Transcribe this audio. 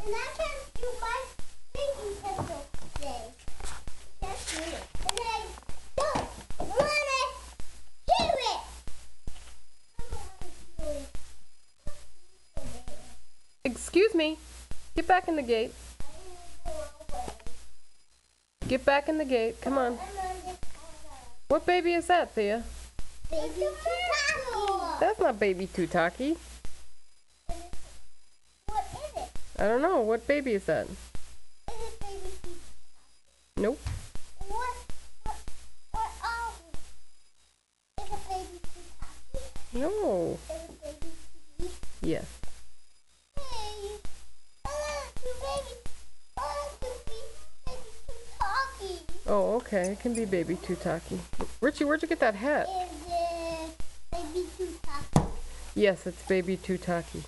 And I can do my baby pencil today. That's it. And then I don't want to do it. I don't want to do it. Excuse me. Get back in the gate. Get back in the gate. Come on. What baby is that, Thea? Baby Tutaki. That's not baby Tutaki. What is it? I don't know. What baby is that? Is it baby Tutaki? Nope. What are we? Is it baby Tutaki? No. Is it baby Tutaki? Yes. Hey, I want to baby. I want to be baby Tutaki. Oh, okay. It can be baby Tutaki. Richie, where'd you get that hat? Is it baby Tutaki? Yes, it's baby Tutaki.